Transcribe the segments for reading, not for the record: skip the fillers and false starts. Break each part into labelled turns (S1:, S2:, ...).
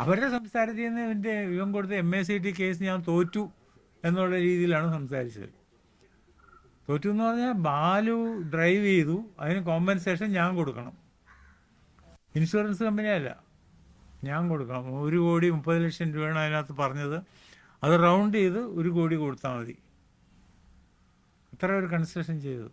S1: അവരുടെ സംസാരത്തിൽ നിന്ന് ഇവൻ കൊടുത്ത MACT കേസ് ഞാൻ തോറ്റു എന്നുള്ള രീതിയിലാണ് സംസാരിച്ചത്. തോറ്റു എന്ന് പറഞ്ഞാൽ ബാലു ഡ്രൈവ് ചെയ്തു, അതിന് കോമ്പൻസേഷൻ ഞാൻ കൊടുക്കണം. ഇൻഷുറൻസ് കമ്പനിയല്ല, ഞാൻ കൊടുക്കണം. 1,30,00,000 രൂപയാണ് അതിനകത്ത് പറഞ്ഞത്. അത് റൗണ്ട് ചെയ്ത് 1 കോടി കൊടുത്താൽ മതി. അത്ര ഒരു കൺസെഷൻ ചെയ്തത്.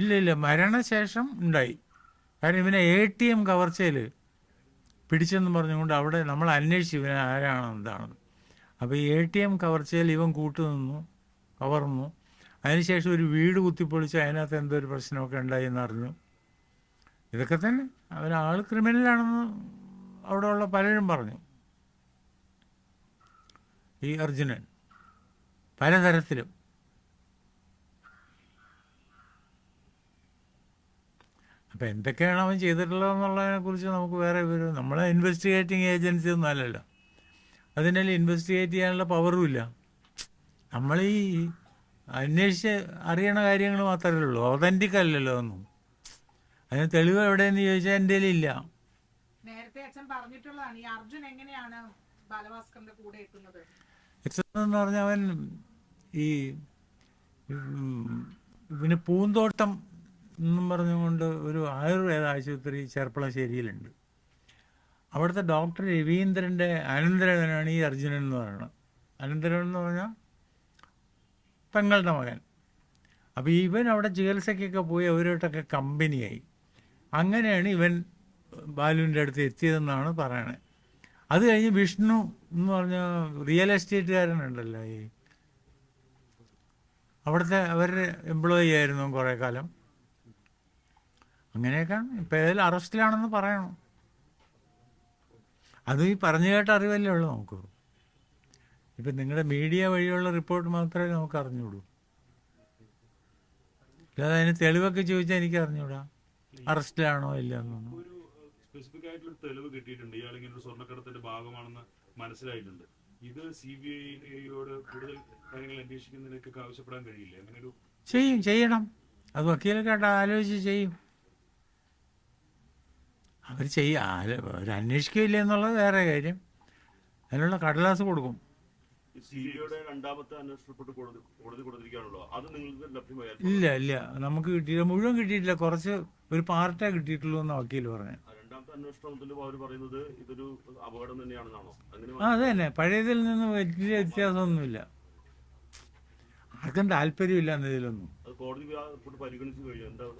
S1: ഇല്ല ഇല്ല, മരണശേഷം ഉണ്ടായി. കാരണം ഇവനെ ATM കവർച്ചയിൽ പിടിച്ചെന്ന് പറഞ്ഞുകൊണ്ട് അവിടെ നമ്മൾ അന്വേഷിച്ചു ഇവനെ ആരാണ് എന്താണെന്ന്. അപ്പോൾ ഈ ATM കവർച്ചയിൽ ഇവൻ കൂട്ടുനിന്നു, കവർന്നു. അതിനുശേഷം ഒരു വീട് കുത്തിപ്പൊളിച്ച് അതിനകത്ത് എന്തോ ഒരു പ്രശ്നമൊക്കെ ഉണ്ടായി എന്നറിഞ്ഞു. ഇതൊക്കെ തന്നെ അവനാൾ ക്രിമിനലാണെന്ന് അവിടെയുള്ള പലരും പറഞ്ഞു. ഈ അർജുനൻ പലതരത്തിലും. അപ്പം എന്തൊക്കെയാണ് അവൻ ചെയ്തിട്ടുള്ളതെന്നുള്ളതിനെ കുറിച്ച് നമുക്ക് വേറെ വിവരം. നമ്മളെ ഇൻവെസ്റ്റിഗേറ്റിംഗ് ഏജൻസി ഒന്നും അല്ലല്ലോ, അതിനെ ഇൻവെസ്റ്റിഗേറ്റ് ചെയ്യാനുള്ള പവറും ഇല്ല. നമ്മൾ ഈ അന്വേഷിച്ച് അറിയണ കാര്യങ്ങൾ മാത്രമേ ഉള്ളൂ, ഒതൻറ്റിക് അല്ലല്ലോ ഒന്നും. അതിന് തെളിവ് എവിടെയെന്ന് ചോദിച്ചാൽ എൻ്റെ ഇല്ല.
S2: നേരത്തെ അച്ഛൻ പറഞ്ഞിട്ടുള്ളതാണ് ഈ അർജുൻ എങ്ങനെയാണ് ബാലഭാസ്കറിന്റെ കൂടെ എത്തുന്നത്
S1: എന്ന് പറഞ്ഞാൽ അവൻ ഈ പിന്നെ പൂന്തോട്ടം എന്നും പറഞ്ഞുകൊണ്ട് ഒരു ആയുർവേദ ആശുപത്രി ചെർപ്പളശ്ശേരിയിലുണ്ട്. അവിടുത്തെ ഡോക്ടർ രവീന്ദ്രൻ്റെ അനന്തരവനാണ് ഈ അർജുനൻ എന്ന് പറയുന്നത്. അനന്തരവൻ എന്ന് പറഞ്ഞാൽ പെങ്ങളുടെ മകൻ. അപ്പോൾ ഇവൻ അവിടെ ചികിത്സയ്ക്കൊക്കെ പോയി അവരോട്ടൊക്കെ കമ്പനിയായി. അങ്ങനെയാണ് ഇവൻ ബാലുവിൻ്റെ അടുത്ത് എത്തിയതെന്നാണ് പറയണത്. അത് കഴിഞ്ഞ് വിഷ്ണു എന്ന് പറഞ്ഞ റിയൽ എസ്റ്റേറ്റുകാരനുണ്ടല്ലോ, ഈ അവിടുത്തെ അവരുടെ എംപ്ലോയി ആയിരുന്നു കുറേ കാലം. അങ്ങനെയൊക്കെയാണ്. ഇപ്പം ഏതായാലും അറസ്റ്റിലാണെന്ന് പറയണം. അതും ഈ പറഞ്ഞു കേട്ട അറിവല്ലേ ഉള്ളൂ നമുക്ക്. ഇപ്പം നിങ്ങളുടെ മീഡിയ വഴിയുള്ള റിപ്പോർട്ട് മാത്രമേ നമുക്ക് അറിഞ്ഞുകൂടൂ. അല്ലാതെ അതിന് തെളിവൊക്കെ ചോദിച്ചാൽ എനിക്ക് അറിഞ്ഞൂടാ അറസ്റ്റിലാണോ ഇല്ല എന്നൊന്നും.
S3: സ്പെസിഫിക് ആയിട്ടുള്ള തെളിവ് കിട്ടിയിട്ടുണ്ട്, ഇയാൾ ഇങ്ങനെ ഒരു സ്വർണ്ണക്കടത്തിന്റെ ഭാഗമാണെന്ന് മനസ്സിലായിട്ടുണ്ട്. ഇത് CBI-യോട് കൂടുതൽ കാര്യങ്ങൾ അന്വേഷിക്കുന്നതിനൊക്കെ ആവശ്യപ്പെടാൻ കഴിയില്ല? അങ്ങനെ ഒരു
S1: ചെയ്യണം. അത് വക്കീലൊക്കെ ആലോചിച്ച് ചെയ്യും. അവർ അവർ അന്വേഷിക്കില്ല എന്നുള്ളത് വേറെ കാര്യം. അതിനുള്ള കടലാസ് കൊടുക്കും.
S3: CBI-യുടെ രണ്ടാമത്തെ അന്വേഷണ റിപ്പോർട്ട് കോടതി കൊടുത്തിരിക്കുകയാണല്ലോ, അത് നിങ്ങൾക്ക് ലഭ്യമായ?
S1: ഇല്ല, നമുക്ക് കിട്ടിയില്ല, മുഴുവൻ കിട്ടിയിട്ടില്ല. കുറച്ച് ഒരു പാർട്ടേ കിട്ടിയിട്ടുള്ളൂ എന്നാണ് വക്കീൽ പറഞ്ഞത്.
S3: രണ്ടാമത്തെ അന്വേഷണത്തിൽ അവർ പറയുന്നത് ഇതൊരു അപകടം തന്നെയാണെന്നാണോ?
S1: അത് തന്നെ, പഴയതിൽ നിന്ന് വലിയ വ്യത്യാസമൊന്നുമില്ല. ആർക്കും താല്പര്യമില്ല എന്നതിലൊന്നും.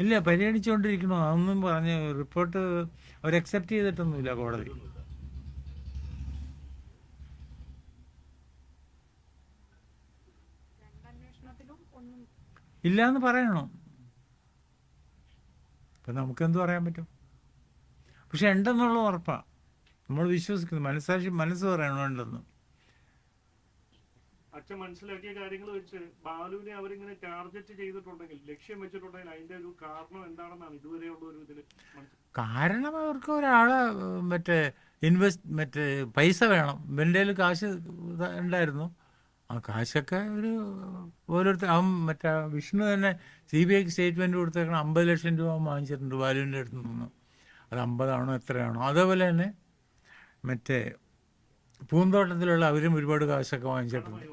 S1: ഇല്ല, പരിഗണിച്ചുകൊണ്ടിരിക്കണോ അതൊന്നും പറഞ്ഞ് റിപ്പോർട്ട് അവർ അക്സെപ്റ്റ് ചെയ്തിട്ടൊന്നുമില്ല കോടതി. ഇല്ല എന്ന് പറയണം. ഇപ്പം നമുക്കെന്ത് പറയാൻ പറ്റും? പക്ഷെ ഉണ്ടെന്നുള്ളത് ഉറപ്പാണ്. നമ്മൾ വിശ്വസിക്കുന്നു, മനസ്സ് പറയണം ഉണ്ടെന്ന്.
S4: അച്ഛൻ മനസ്സിലാക്കിയ കാര്യങ്ങൾ വെച്ച് ബാലുവിനെ അവരിങ്ങനെ ടാർഗറ്റ് ചെയ്തിട്ടുണ്ടെങ്കിൽ, ലക്ഷ്യം വെച്ചിട്ടുണ്ടെങ്കിൽ അതിന്റെ ഒരു കാരണം എന്താണെന്നാണ് ഇതുവരെയുള്ള ഒരു ഇതിൽ
S1: കാരണം? അവർക്ക് ഒരാളെ മറ്റേ പൈസ വേണം. ഇവൻ്റെ കാശ് ഉണ്ടായിരുന്നു. ആ കാശൊക്കെ ഓരോരുത്തർ മറ്റേ വിഷ്ണു തന്നെ CBIക്ക് സ്റ്റേറ്റ്മെൻറ്റ് കൊടുത്തേക്കണം. 50 ലക്ഷം രൂപ വാങ്ങിച്ചിട്ടുണ്ട് ബാലുവിൻ്റെ അടുത്ത് നിന്ന്. അത് 50 ആണോ എത്രയാണോ? അതേപോലെ തന്നെ മറ്റേ പൂന്തോട്ടത്തിലുള്ള അവരും ഒരുപാട് കാശൊക്കെ വാങ്ങിച്ചിട്ടുണ്ട്.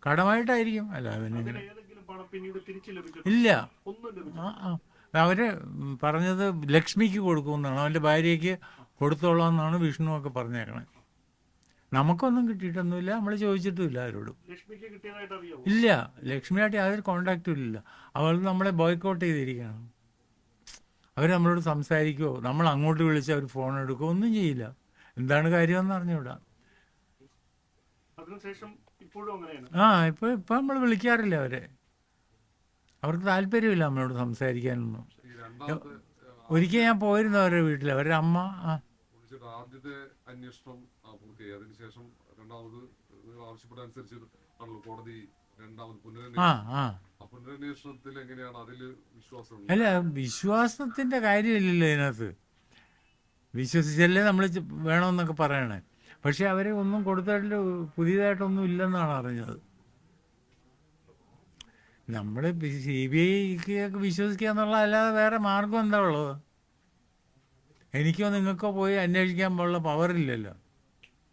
S1: കടമായിട്ടായിരിക്കും. അല്ല അവനെങ്ങനെ? ഇല്ല, അവര് പറഞ്ഞത് ലക്ഷ്മിക്ക് കൊടുക്കുമെന്നാണ്, അവൻ്റെ ഭാര്യയ്ക്ക് കൊടുത്തോളാം എന്നാണ് വിഷ്ണു ഒക്കെ പറഞ്ഞേക്കണേ. നമുക്കൊന്നും കിട്ടിയിട്ടൊന്നുമില്ല, നമ്മൾ ചോദിച്ചിട്ടുമില്ല ആരോടും. ഇല്ല, ലക്ഷ്മിയായിട്ട് യാതൊരു കോണ്ടാക്റ്റും ഇല്ല. അവൾ നമ്മളെ ബോയ്ക്കോട്ട് ചെയ്തിരിക്കുകയാണ്. അവർ നമ്മളോട് സംസാരിക്കുമോ, നമ്മൾ അങ്ങോട്ട് വിളിച്ച് അവർ ഫോൺ എടുക്കുമോ, ഒന്നും ചെയ്യില്ല. എന്താണ് കാര്യമെന്ന് അറിഞ്ഞൂടാ. ഇപ്പം നമ്മൾ വിളിക്കാറില്ല അവരെ. അവർക്ക് താല്പര്യമില്ല നമ്മളോട് സംസാരിക്കാനൊന്നും. ഒരിക്കൽ ഞാൻ പോയിരുന്നു അവരുടെ വീട്ടിൽ, അവരുടെ അമ്മ.
S5: ആദ്യത്തെ അന്വേഷണം പൂർത്തിയായതിനു ശേഷം രണ്ടാമത് ആവശ്യപ്പെട്ടനുസരിച്ച് കോടതി രണ്ടാമത് പുനരന്വേഷണത്തിൽ എങ്ങനെയാണ് അതില് വിശ്വാസം?
S1: അല്ല, വിശ്വാസത്തിന്റെ കാര്യമില്ലല്ലോ ഇതിനകത്ത്. വിശ്വസിച്ചല്ലേ നമ്മൾ വേണമെന്നൊക്കെ പറയണേ. പക്ഷെ അവരെ ഒന്നും കൊടുത്തിട്ട് പുതിയതായിട്ടൊന്നും ഇല്ലെന്നാണ് അറിഞ്ഞത്. നമ്മൾ CBI വിശ്വസിക്കുക എന്നുള്ള അല്ലാതെ വേറെ മാർഗം എന്താ ഉള്ളത്? എനിക്കോ നിങ്ങൾക്കോ പോയി അന്വേഷിക്കാൻ പോലുള്ള പവറില്ലല്ലോ.